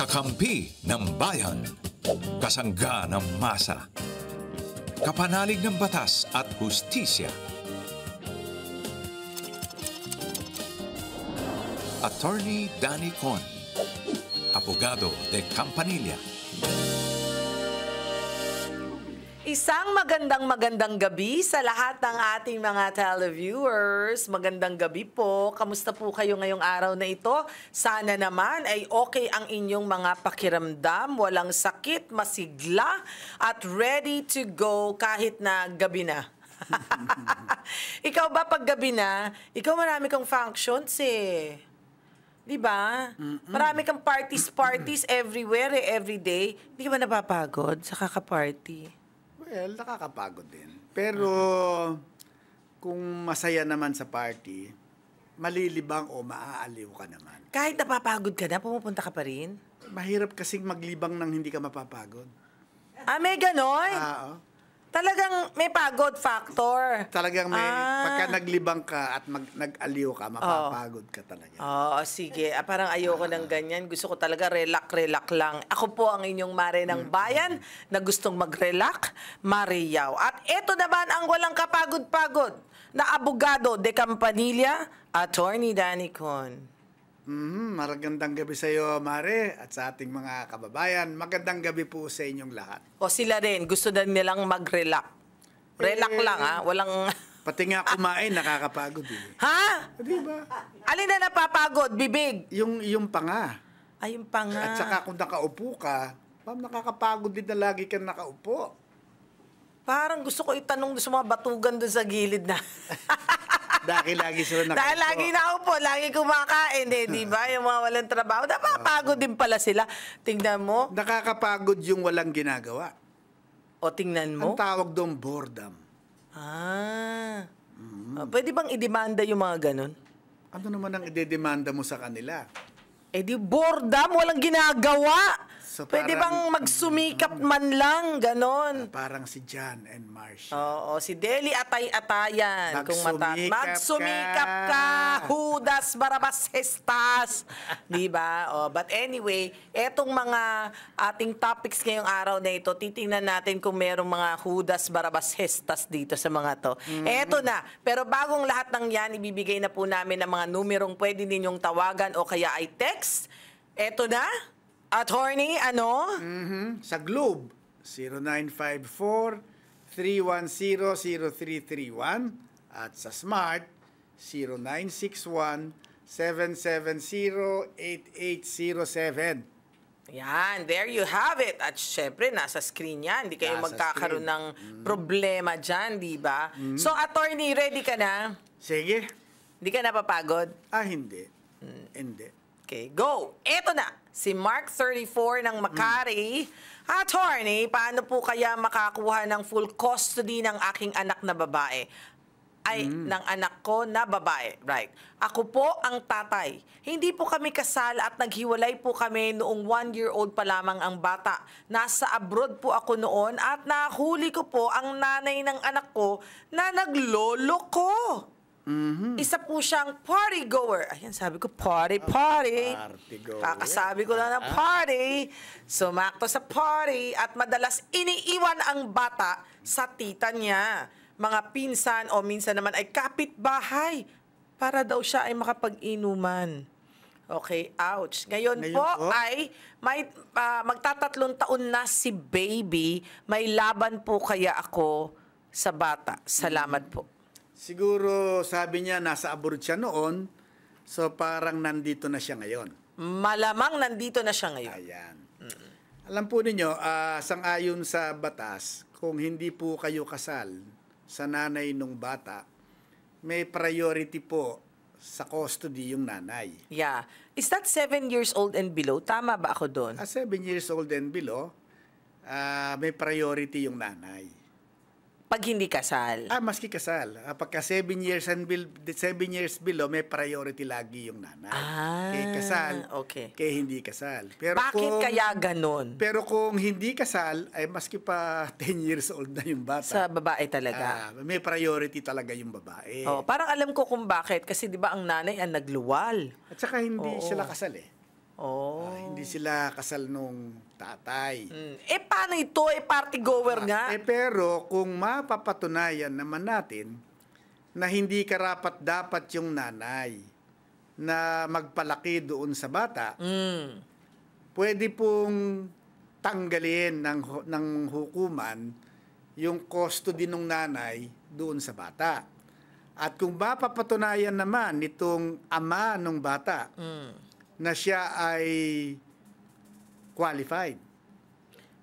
Kakampi ng bayan, kasangga ng masa, kapanalig ng batas at hustisya. Attorney Danny Con, abogado de Campanilla. Isang magandang gabi sa lahat ng ating mga televiewers. Magandang gabi po. Kamusta po kayo ngayong araw na ito? Sana naman ay okay ang inyong mga pakiramdam, walang sakit, masigla, at ready to go kahit na gabi na. Ikaw ba pag gabi na, ikaw marami kang functions eh. Di ba? Marami kang parties everywhere, everyday. Hindi ka ba napapagod sa kaka-party? Well, nakakapagod din. Pero kung masaya naman sa party, malilibang o maaaliw ka naman. Kahit napapagod ka na, pumupunta ka pa rin? Mahirap kasing maglibang nang hindi ka mapapagod. Ah, may ganon? Oo. Talagang may pagod factor. Talagang may, pagka naglibang ka at nag-aliw ka, mapapagod ka talaga. Oo, sige. Parang ayoko ng ganyan. Gusto ko talaga relax lang. Ako po ang inyong Mare ng Bayan na gustong mag-relax, Mariyaw. At eto naman ang walang kapagod-pagod na abogado de Campanilla, Attorney Danny Con. Magandang gabi sa iyo, Mare, at sa ating mga kababayan. Magandang gabi po sa inyong lahat. O sila rin, gusto na nilang mag-relax. Relax lang ha, walang... Pati nga kumain, nakakapagod eh. Ha? Di ba? Alin na napapagod? Bibig? Yung panga. Ay, yung panga. At saka kung nakaupo ka, nakakapagod din na lagi kang nakaupo. Parang gusto ko itanong sa mga batugan doon sa gilid na. Dahil lagi sila nakaupo. Dahil lagi nakaupo, lagi kumakain eh, di ba? Yung mga walang trabaho. Napapagod din pala sila. Tingnan mo. Nakakapagod yung walang ginagawa. O tingnan mo. Ang tawag doon, boredom. Pwede bang idemanda yung mga ganun? Ano naman ang idedemanda mo sa kanila? Eh di boredom, walang ginagawa. So, Pwede parang, bang magsumikap man lang, ganon? Parang si John and Marcia. Oo, si Deli Atay-Atayan. Magsumikap ka, Judas Barabas Hestas. Diba? But anyway, etong mga ating topics ngayong araw na ito, titingnan natin kung merong mga Judas Barabas Hestas dito sa mga to. Eto na. Pero bagong lahat ng yan, ibibigay na po namin ng mga numerong pwede ninyong tawagan o kaya ay text. Eto na. Attorney, ano? Sa Globe, 0954-310-0331 at sa Smart, 0961-770-8807. Yan, there you have it. At syempre, nasa screen yan. Hindi kayo magkakaroon ng problema dyan, di ba? So, attorney, ready ka na? Sige. Hindi ka napapagod? Hindi. Hindi. Okay, go! Eto na, si Mark 34 ng Makati. Attorney, paano po kaya makakuha ng full custody ng aking anak na babae? Ng anak ko na babae. Right. Ako po ang tatay. Hindi po kami kasal at naghiwalay po kami noong 1-year-old pa lamang ang bata. Nasa abroad po ako noon at nahuli ko po ang nanay ng anak ko na naglolo ko. Isa po siyang party goer. Ayan, sabi ko, party. Party goer. Kakasabi ko na ng party. Sumakto sa party at madalas iniiwan ang bata sa tita niya. Mga pinsan o minsan naman ay kapitbahay para daw siya ay makapag-inuman. Okay, ouch. Ngayon po ay may magtatatlong taon na si baby. May laban po kaya ako sa bata. Salamat po. Siguro sabi niya nasa abroad siya noon, so parang nandito na siya ngayon. Malamang nandito na siya ngayon. Ayan. Alam po ninyo, sang-ayon sa batas, kung hindi po kayo kasal sa nanay nung bata, may priority po sa custody yung nanay. Yeah. Is that 7 years old and below? Tama ba ako doon? 7 years old and below, may priority yung nanay. Pag hindi kasal. Maski kasal. Pagka 7 years below, may priority lagi yung nanay. Kaya kasal, okay. Kaya hindi kasal. Pero bakit kaya ganun? Pero kung hindi kasal, ay maski pa 10 years old na yung bata. Sa babae talaga. May priority talaga yung babae. Parang alam ko kung bakit. Kasi di ba ang nanay ang nagluwal. At saka hindi sila kasal eh. Oh. Hindi sila kasal nung tatay. Paano ito? Party goer nga. Pero kung mapapatunayan naman natin na hindi karapat-dapat yung nanay na magpalaki doon sa bata, pwede pong tanggalin ng hukuman yung custody ng nanay doon sa bata. At kung mapapatunayan naman nitong ama ng bata na siya ay qualified,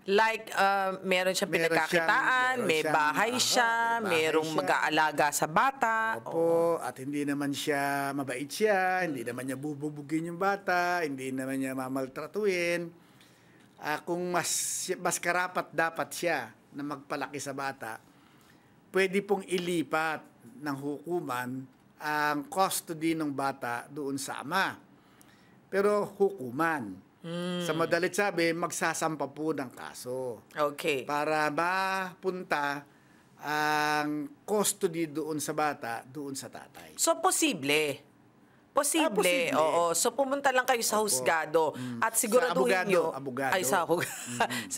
Like, meron siyang pinagkakitaan, may bahay siya, merong mag-aalaga sa bata. Opo, at hindi naman siya mabait siya, hindi naman niya bububugin yung bata, hindi naman niya mamaltratuin. Kung mas karapat dapat siya na magpalaki sa bata, pwede pong ilipat ng hukuman ang custody ng bata doon sa ama. Pero hukuman. Sa madalit sabi, magsasampa po ng kaso. Okay. Para mapunta ang custody doon sa bata, doon sa tatay. So, posible. Posible. Posible. Oo. So, pumunta lang kayo sa husgado. At siguraduhin nyo. Abogado. Ay, sa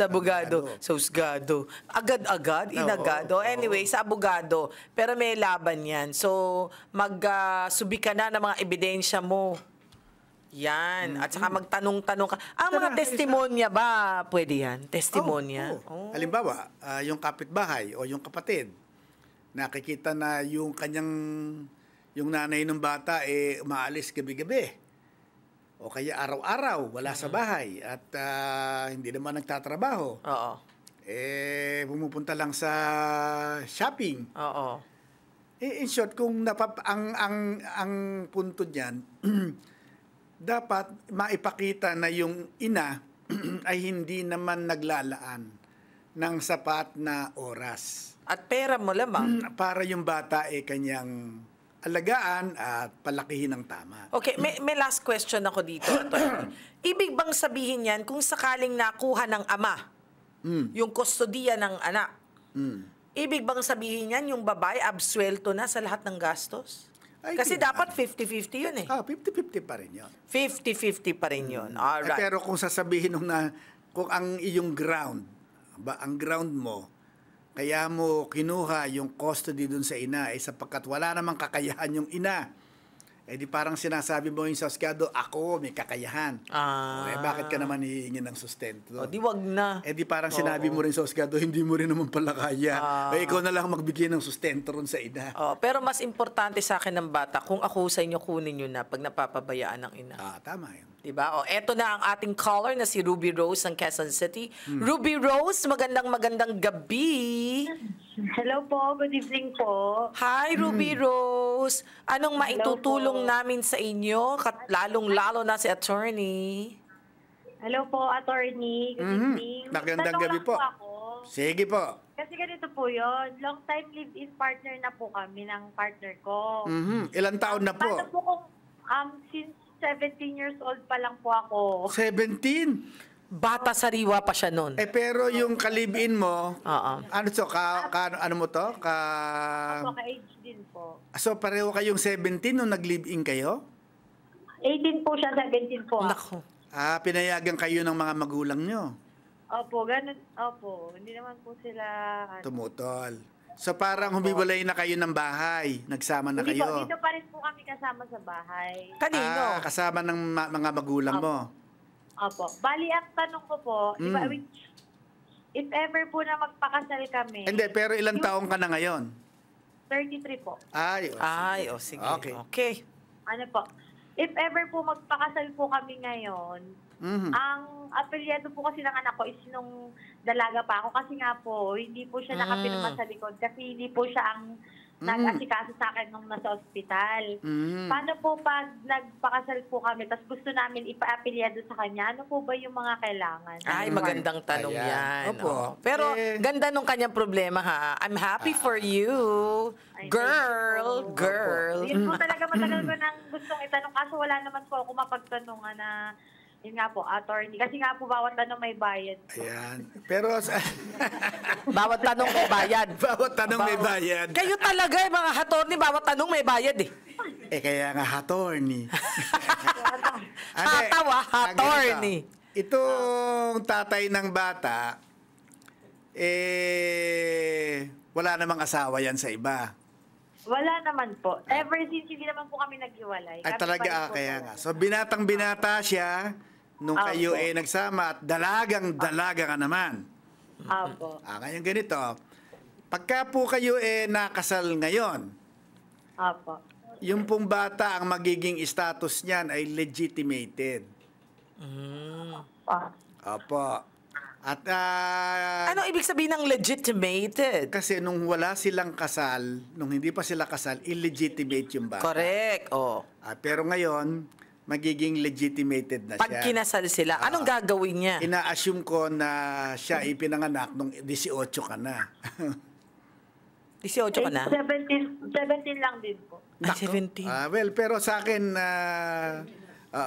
abogado. Sa husgado. Agad-agad, inagado. Anyway, sa abogado. Pero may laban yan. So, mag-subi ka na ng mga ebidensya mo. Yan. At saka magtanong-tanong ka. Ang mga testimonya ba, pwede yan? Testimonya? Oo. Halimbawa, yung kapitbahay o yung kapatid, nakikita na yung nanay ng bata umaalis gabi-gabi. O kaya araw-araw, wala sa bahay at hindi naman nagtatrabaho. Oo. Pumupunta lang sa shopping. Oo. In short, kung ang punto niyan, dapat maipakita na yung ina ay hindi naman naglalaan ng sapat na oras. At pera mo lamang. Para yung bata kanyang alagaan at palakihin ng tama. Okay, may last question ako dito, attorney. Ibig bang sabihin yan kung sakaling nakuha ng ama yung kustodiya ng anak, ibig bang sabihin yan yung babae absuelto na sa lahat ng gastos? Kasi dapat 50-50 yun 50-50 pa rin yun. 50-50 pa rin yun. Alright. Pero kung sasabihin kung ang iyong ang ground mo, kaya mo kinuha yung custody dun sa ina sapagkat wala namang kakayahan yung ina. Di parang sinasabi mo yung sa husgado, ako may kakayahan. Bakit ka naman hihingi ng sustento? Di wag na. Di parang sinabi mo rin sa husgado, hindi mo rin naman pala kaya. Ikaw na lang magbigay ng sustento ron sa ina. Pero mas importante sa akin ng bata, kung ako sa inyo, kunin nyo na pag napapabayaan ng ina. Tama yun. Diba? Eto na ang ating caller na si Ruby Rose ng Quezon City. Ruby Rose, magandang gabi. Hello po, good evening po. Hi, Ruby Rose. Anong maitutulong namin sa inyo? Lalong-lalo na si attorney. Hello po, attorney. Good evening. Magandang gabi Tanong lang po. Ako. Sige po. Kasi ganito po yun. Long time live-in partner na po kami ng partner ko. Ilang taon na po? Paano po kung since 17 years old pa lang po ako. 17? Bata sariwa pa siya nun. Pero yung kalibin mo, Oo. ano to? Ano mo to? Ako, ka-age din po. So pareho kayong 17 nung nag-live-in kayo? 18 po siya, 17 po ako. Nako. Pinayagan kayo ng mga magulang nyo? Opo, ganun. Opo, hindi naman po sila... Tumutol. So parang humiwalay na kayo ng bahay, nagsama na Hindi po, kayo. dito pa rin po kami kasama sa bahay. Kanino? Kasama ng mga magulang mo. Opo. Bali, ang tanong ko po, if ever po na magpakasal kami, Hindi, pero ilang taong ka na ngayon? 33 po. Sige. Okay. Okay. Ano po? If ever po magpakasal po kami ngayon, ang apelyido po kasi ng anak ko is nung dalaga pa ako. Kasi nga po, hindi po siya nakapirma sa likod. Kasi hindi po siya ang nag-asikaso sa akin nung nasa ospital. Paano po pag nagpakasal po kami, tapos gusto namin ipa-apelyido sa kanya, ano po ba yung mga kailangan? Ay, magandang tanong Ayan. yan. Opo. Pero ganda nung kanyang problema ha. I'm happy for you. Ay, Girl. Yun po talaga matagal ko nang gustong itanong. Kaso wala naman po ako mapagtanungan na yun nga po, attorney. Kasi nga po, bawat tanong may bayad. Ayan. Pero Bawat tanong may bayad. bawat tanong may bayad. Kayo talaga, mga attorney, bawat tanong may bayad eh. Kaya nga attorney. Hatawa, attorney. Itong tatay ng bata, wala namang asawa yan sa iba. Wala naman po. Ever since hindi naman po kami naghiwalay. Ay Kami talaga, pa rin po kaya talaga. nga. So binatang-binata siya nung kayo Opo. nagsama at dalagang-dalaga ka naman. Opo. Ngayon ganito, pagka po kayo nakasal ngayon, Opo. yung pong bata, ang magiging status niyan ay legitimated. Opo. At Ano ibig sabihin ng legitimated? kasi nung wala silang kasal, nung hindi pa sila kasal, illegitimate yung bata. Correct. Oh. Pero ngayon, magiging legitimated na Pag siya. kinasal sila, anong gagawin niya? Ina-assume ko na siya ipinanganak nung 18 ka na. 18 ka na? 17 lang din po. Ay, 17. Well, pero sa akin,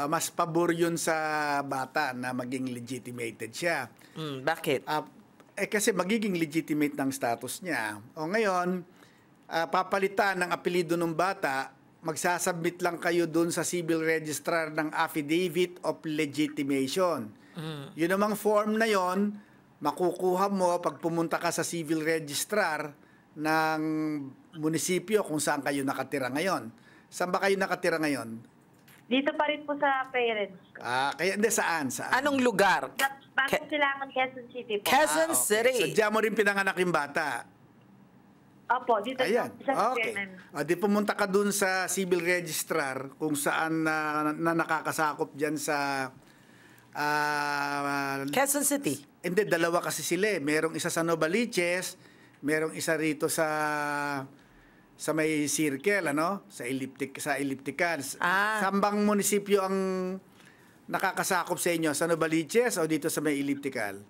mas pabor yun sa bata na maging legitimated siya. Bakit? Kasi magiging legitimate ng status niya. O ngayon, papalitan ng apelido ng bata, magsasubmit lang kayo dun sa civil registrar ng affidavit of legitimation. Yun namang form na yon, makukuha mo pag pumunta ka sa civil registrar ng munisipyo kung saan kayo nakatira ngayon. Saan ba kayo nakatira ngayon? Dito pa rin po sa parents ko. Kaya hindi, saan? Anong lugar? Bagong Silangan, Quezon City po. Quezon Okay. City. So, diyan mo rin pinanganak yung bata. Opo, dito Ayan. sa Okay. PNN. Di pumunta ka dun sa civil registrar kung saan na nakakasakop dyan sa... Quezon City. Hindi, dalawa kasi sila. Merong isa sa Novaliches, merong isa rito sa may circle, sa elliptical. Saan bang munisipyo ang nakakasakop sa inyo? Sa Novaliches o dito sa may elliptical?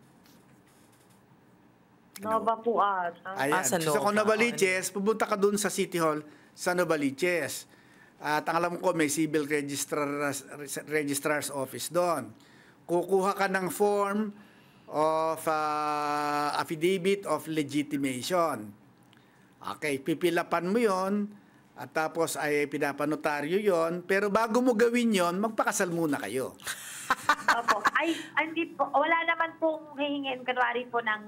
Nova po ata. Ayan. Sa So kung Nova. Novaliches, pupunta ka dun sa City Hall sa Novaliches. At ang alam ko, may civil registrar's office doon. Kukuha ka ng form of affidavit of legitimation. Okay, pipilapan mo yon at tapos ay pinapanotaryo yon. Pero bago mo gawin yon, magpakasal muna kayo. Opo. Ay, hindi po. Wala naman pong hihingin, kunwari po ng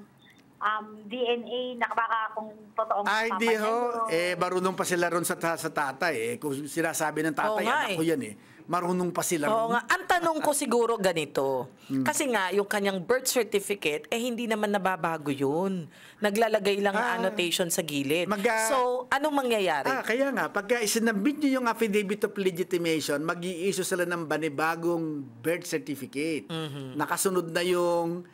DNA na baka kung totoong Hindi ho. papanalo. Marunong pa sila ron sa tatay. Kung sinasabi ng tatay, Oo nga anak ko yan marunong pa sila Oo ron. nga. Ang tanong ko siguro ganito. Kasi nga, yung kanyang birth certificate, hindi naman nababago yun. Naglalagay lang ang annotation sa gilid. So, anong mangyayari? Kaya nga, pagka isinabit nyo yung affidavit of legitimation, mag-i-issue sila ng banibagong birth certificate. Nakasunod na yung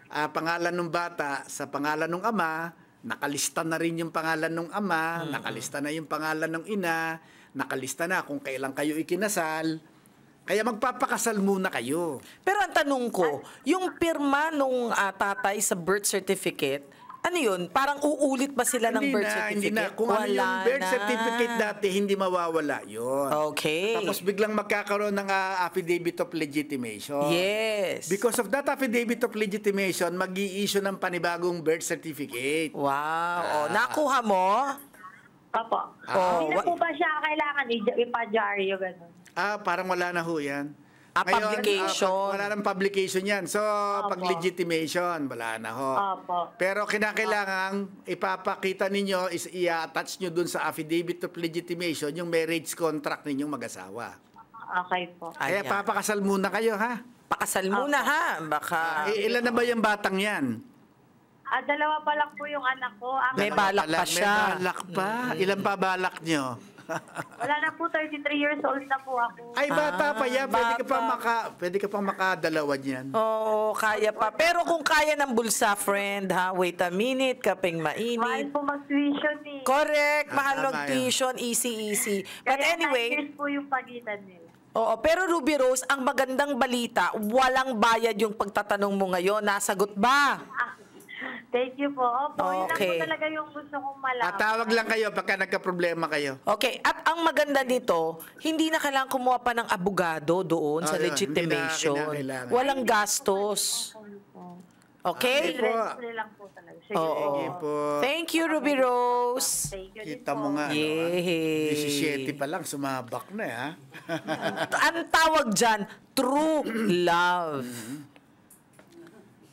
pangalan ng bata sa pangalan ng ama, nakalista na rin yung pangalan ng ama, nakalista na yung pangalan ng ina, nakalista na kung kailan kayo ikinasal. Kaya magpapakasal muna kayo. Pero ang tanong ko, yung pirma nung tatay sa birth certificate, ano yun? Parang uulit ba sila ng birth certificate? Hindi na. Kung ano yung birth certificate dati, hindi mawawala yun. Okay. Tapos biglang magkakaroon ng affidavit of legitimation. Yes. Because of that affidavit of legitimation, mag-i-issue ng panibagong birth certificate. Wow. Nakuha mo? Opo. Hindi na po ba siya kailangan ipa-diaryo, gano'n? Parang wala na ho yan. Publication. Wala nang publication yan. So, pag legitimation, wala na ho. Opo. Pero kinakailangan ipapakita ninyo, i-attach nyo dun sa affidavit of legitimation yung marriage contract ninyong mag-asawa. Okay po. Kaya Ayan. papakasal muna kayo, ha? Pakasal muna ha. Baka... Ilan na ba yung batang yan? Dalawa pa lang po yung anak ko. May balak pa siya. May balak pa. Ilan pa balak nyo? Wala na po, 33 years old na po ako. Ay, bata pa yan. bata. Pwede ka pa makadalawa niyan. Oo, kaya pa. Pero kung kaya ng bulsa, friend, ha? Wait a minute, kaping Mahal mainit. po mag-tuition eh. Correct, mahal tama mag-tuition, easy. But Kaya 9 anyway, years po yung pagitan nila. oo, pero Ruby Rose, ang magandang balita, walang bayad yung pagtatanong mo ngayon. Nasagot ba? Thank you po. Opo, yun lang Okay. po talaga yung gusto kong malaman. Tawag lang kayo pagka nagka-problema kayo. Okay, at ang maganda nito, hindi na kailangan kumuha pa ng abogado doon sa Yun, legitimation. hindi na kinakailangan. Walang gastos. Okay? Okay po. Register lang po talaga. Sige Oo. Sige po. Thank you, Ruby Rose. Thank you din Kita mo po. nga, Yay. 17 pa lang, sumabak na ha. Ang tawag dyan, true love.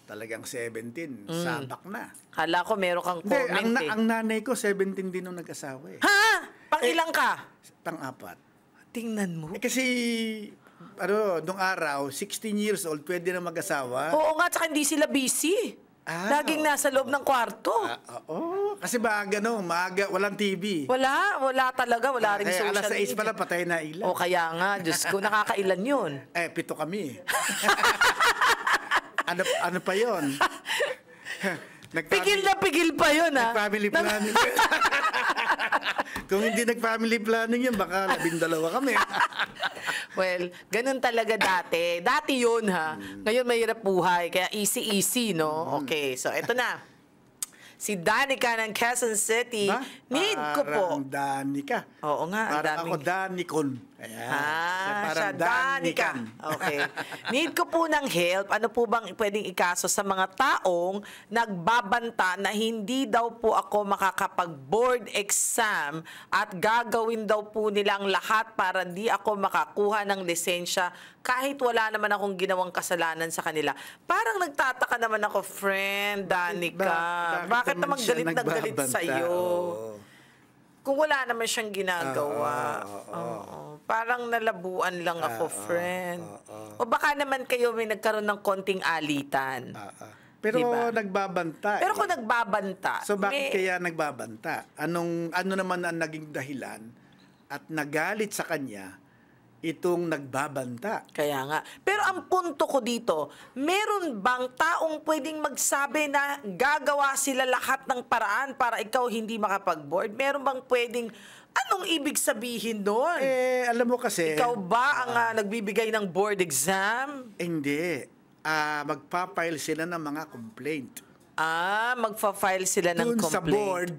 Talagang 17, sabak na. Kala ko meron kang Hindi, comment eh. ang nanay ko, 17 din nung nag-asawa eh. Ha? Pang-ilang ka? Pang-apat. Tingnan mo. Kasi, nung araw, 16 years old, pwede na mag-asawa. Oo nga, tsaka hindi sila busy. Laging nasa loob ng kwarto. Oo, kasi maaga walang TV. Wala talaga. Wala rin Kaya social alas 6 media. pala, patay na ilaw. O kaya nga, Diyos ko, nakakailan yun. 7 kami. ano pa yon? Pigil pa yun, ha? Nag-family planning. Kung hindi nag-family planning yun, baka 12 kami. Well, ganun talaga dati. Dati yun, ha? Ngayon mahirap buhay, kaya easy, no? Okay, so eto na. Si Danica ng Quezon City. Need ko po. Parang Danica. Oo nga, ang Parang daming... ako Danicon. Ayan. Siya Danica. Okay. Need ko po ng help. Ano po bang pwedeng ikaso sa mga taong nagbabanta na hindi daw po ako makakapag-board exam at gagawin daw po nilang lahat para di ako makakuha ng lisensya kahit wala naman akong ginawang kasalanan sa kanila. Parang nagtataka naman ako, friend Danica. Bakit naman galit na galit sa'yo? Kung wala naman siyang ginagawa. Oo. Parang nalabuan lang ako, friend. O baka naman kayo may nagkaroon ng konting alitan. Pero Diba? nagbabanta. Pero kung nagbabanta, So bakit kaya nagbabanta? Ano naman ang naging dahilan at nagalit sa kanya itong nagbabanta? Kaya nga. Pero ang punto ko dito, meron bang taong pwedeng magsabi na gagawa sila lahat ng paraan para ikaw hindi makapag-board? Meron bang pwedeng, anong ibig sabihin doon? Alam mo kasi... Ikaw ba ang nagbibigay ng board exam? Hindi. Magpa-file sila ng mga complaint. Magfa-file sila ng Dun complaint. sa board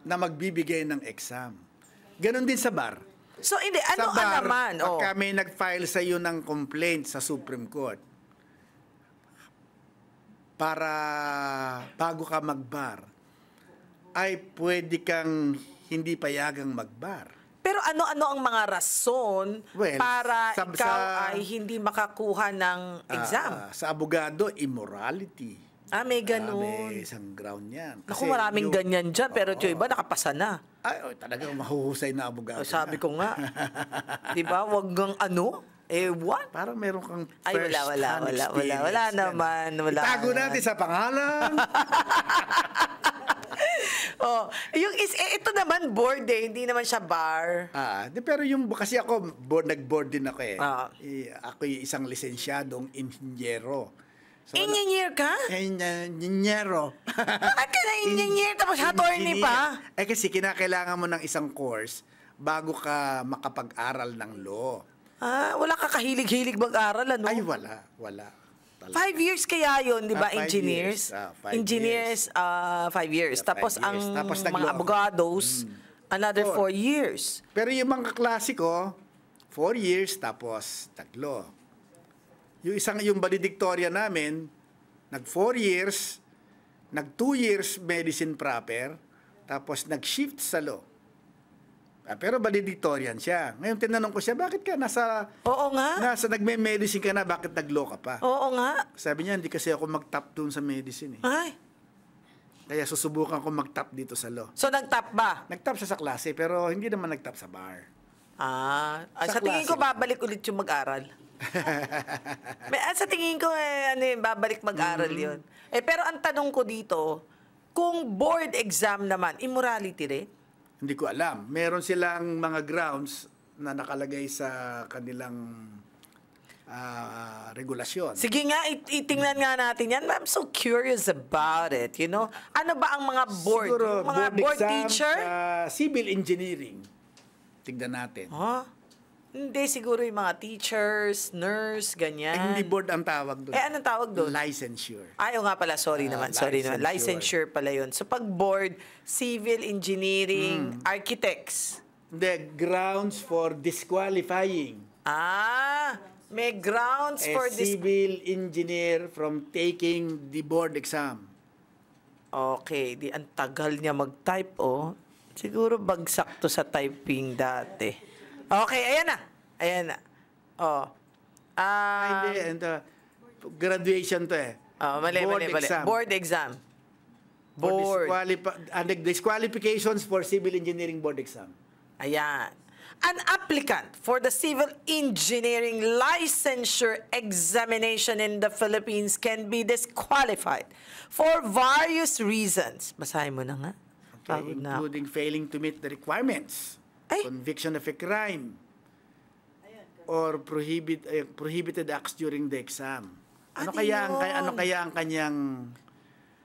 na magbibigay ng exam. Ganon din sa bar. So, hindi. Ano Sa bar, naman? pagka may nag-file sa iyo ng complaint sa Supreme Court, para bago ka mag-bar, ay pwede kang hindi payagang mag-bar. Pero ano-ano ang mga rason Well, para sa- ikaw sa- ay hindi makakuha ng exam? Sa abogado, immorality. May ganun. May isang ground yan. Naku, maraming ganyan dyan, pero yung iba nakapasa na. Talagang mahuhusay na abogado. Sabi na. ko nga. Di ba? Wag gang ano? What? Parang meron kang Ay, wala naman. Wala Itago naman. natin sa pangalan. Ito naman board hindi naman siya bar. Pero kasi ako, nag-board din ako eh. Ako isang lisensyadong inhinyero. So, Engineer ka? Inhinyero. Bakit ka na engineer tapos attorney pa? Kasi kinakailangan mo ng isang course bago ka makapag-aral ng law. Wala ka kahilig-hilig mag-aral, ano? Ay, wala. Talaga. 5 years kaya yun, di ba, 5 engineers? years. 5 Engineers, 5 years. Yeah, Tapos 5 ang years. Tapos mga nag-law. abogados, another 4 years. Pero yung mga klasiko, 4 years tapos 3. Yung valedictorian namin, nag 4 years, nag 2 years medicine proper, tapos nag-shift sa law. Pero valedictorian siya. Ngayon tinanong ko siya, bakit ka Oo nga. nagme-medicine ka na, bakit nag-law ka pa? Oo nga. Sabi niya, hindi kasi ako mag-top dun sa medicine eh. Ay. Kaya susubukan ko mag-top dito sa law. So, nag-top ba? Nag-top siya sa klase, pero hindi naman nag-top sa bar. Sa tingin ko, klase. babalik ulit yung mag-aral. Sa tingin ko, babalik mag-aral yun. Pero ang tanong ko dito, kung board exam naman, immorality rin? Hindi ko alam. Meron silang mga grounds na nakalagay sa kanilang regulasyon. Sige nga, itingnan nga natin yan. I'm so curious about it, you know? Ano ba ang mga board? Siguro, Yung mga board exam teacher? sa civil engineering. Tignan natin. Hindi, siguro yung mga teachers, nurse, ganyan. Hindi board ang tawag doon. Anong tawag doon? Licensure. Ayaw nga pala, sorry naman. Licensure pala yun. So, pag board, civil engineering, architects. The grounds for disqualifying. May grounds a for this. civil engineer from taking the board exam. Okay, ang tagal niya mag-type, oh. Siguro bagsak to sa typing dati. Okay, ayan na. Ayan na. Oh. Hindi, and, graduation to eh. Mali. Exam. Board exam. For Board. disqualifications for civil engineering board exam. Ayan. An applicant for the civil engineering licensure examination in the Philippines can be disqualified for various reasons. Basahin mo na nga. Okay, Pagod na ako. including failing to meet the requirements, Ay. conviction of a crime, or prohibited acts during the exam. Ano kaya ang kanyang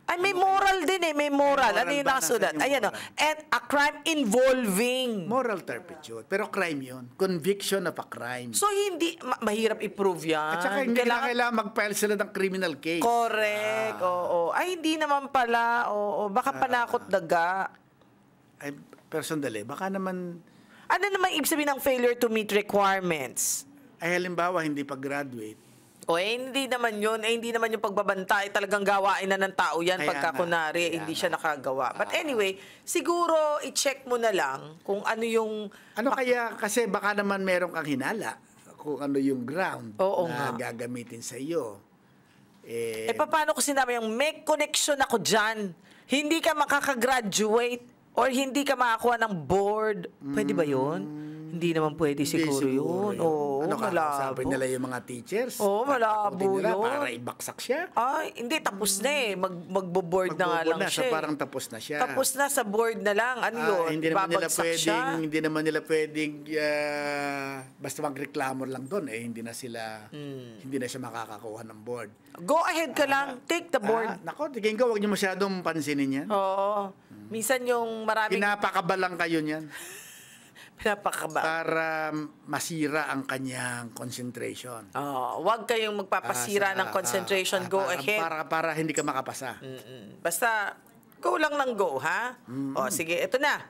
Ay, may moral din eh. May moral. Ano yung ba? nakasulat? Nasaan yung Ayan o. moral? And a crime involving. moral turpitude? Pero crime yun. Conviction of a crime. So, hindi, mahirap i-prove yan. At saka hindi na kailangan mag-file sila ng criminal case. Correct. Oo. Ay, hindi naman pala. Oo. Baka panakot daga. Ay, pero sandali, baka naman, Ano naman ibig sabihin ng failure to meet requirements? ay halimbawa, hindi pag-graduate. O hindi naman yun. Hindi naman yung pagbabantay. Talagang gawain na ng tao yan Kaya pagka nga, kunwari kaya hindi nga. siya nakagawa. But anyway, siguro i-check mo na lang kung ano yung... Ano kaya, kasi baka naman meron kang hinala kung ano yung ground Oo na nga. gagamitin sa iyo. Eh, paano ko sinabi yung may connection ako dyan? Hindi ka makakagraduate or hindi ka makakuha ng board. Pwede ba yun? Hindi naman pwede Hindi siguro yun. Oo, ano malabo. kakausapin nila yung mga teachers? Oo, malabo Tatakutin nila yun. Para ibaksak siya? Ay, hindi, tapos na eh. Magbo-board na nga Magbo-board lang na, siya. so parang tapos na siya. Tapos na sa board na lang. Ano yun? Hindi naman nila Babagsak pwedeng, siya? hindi naman nila pwedeng basta magreklamo lang doon hindi na siya makakakuha ng board. Go ahead ka lang. Take the board. Nako, tingin ko, wag niyo masyadong pansinin yan. Oo. Minsan yung maraming Pinapakabalang kayo niyan pinapakaba. para masira ang kanyang concentration. Wag kayong magpapasira ng concentration. Go ahead. Para hindi ka makapasa. Basta, go lang ng go, ha? O, sige, ito na.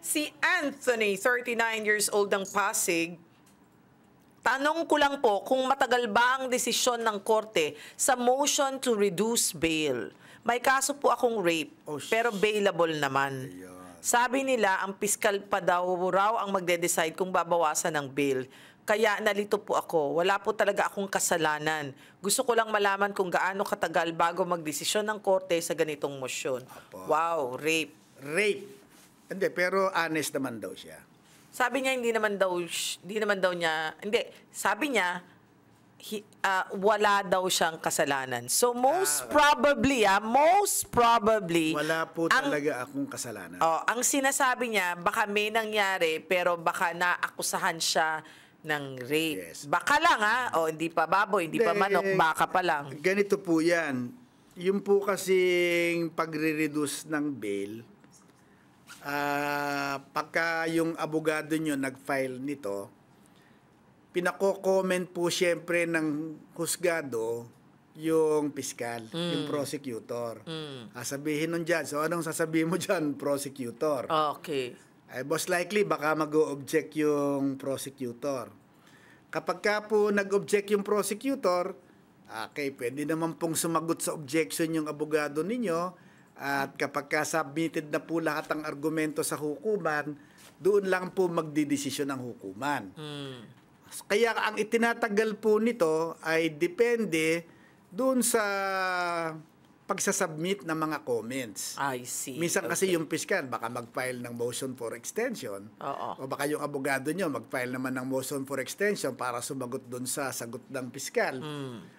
Si Anthony, 39 years old ng Pasig, tanong ko lang po kung matagal ba ang desisyon ng korte sa motion to reduce bail. May kaso po akong rape, pero bailable naman. Sabi nila, ang piskal pa daw raw ang magde-decide kung babawasan ng bail. Kaya nalito po ako. Wala po talaga akong kasalanan. Gusto ko lang malaman kung gaano katagal bago magdesisyon ng korte sa ganitong motion. Wow, rape. Rape. Hindi, pero honest naman daw siya. Sabi niya sabi niya wala daw siyang kasalanan. So most probably Wala po talaga akong kasalanan. ang sinasabi niya baka may nangyari pero baka naakusahan siya ng rape. Yes. Baka lang hindi pa baboy, hindi pa manok, baka pa lang. Ganito po yan. Yung po kasing pagre-reduce ng bail, pagka yung abogado nyo nag-file nito, pinako-comment po siyempre ng husgado yung piskal, yung prosecutor. Sabihin nun dyan, so anong sasabihin mo dyan, prosecutor? Okay. Ay, most likely, baka mag-o-object yung prosecutor. Kapag ka po nag-object yung prosecutor, okay, pwede naman pong sumagot sa objection yung abogado ninyo, at kapag ka submitted na po lahat ng argumento sa hukuman, doon lang po magdidesisyon ng hukuman. Kaya ang itinatagal po nito ay depende doon sa pagsasubmit ng mga comments. I see. Minsan kasi yung piskal baka mag-file ng motion for extension. Oo. O baka yung abogado nyo mag-file naman ng motion for extension para sumagot doon sa sagot ng piskal.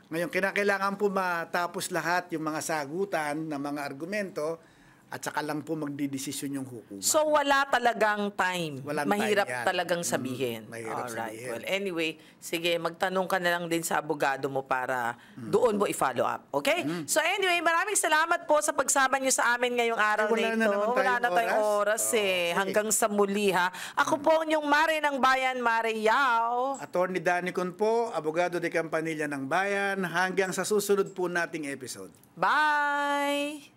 Ngayon, kinakailangan po matapos lahat yung mga sagutan ng mga argumento at saka lang po magdidesisyon yung hukuman. So, wala talagang time. Walang Mahirap time yan. talagang sabihin. Mahirap Alright. sabihin. Well, anyway, sige, magtanong ka na lang din sa abogado mo para doon mo i-follow up. Okay? So, anyway, maraming salamat po sa pagsama niyo sa amin ngayong araw Wala na na ito. naman Wala na tayong tayong oras. oras Okay. Hanggang sa muli, ha? Ako po ang inyong Mare ng Bayan, Mare Yao. Attorney Danny Con po, abogado de Campanilla ng Bayan, hanggang sa susunod po nating episode. Bye!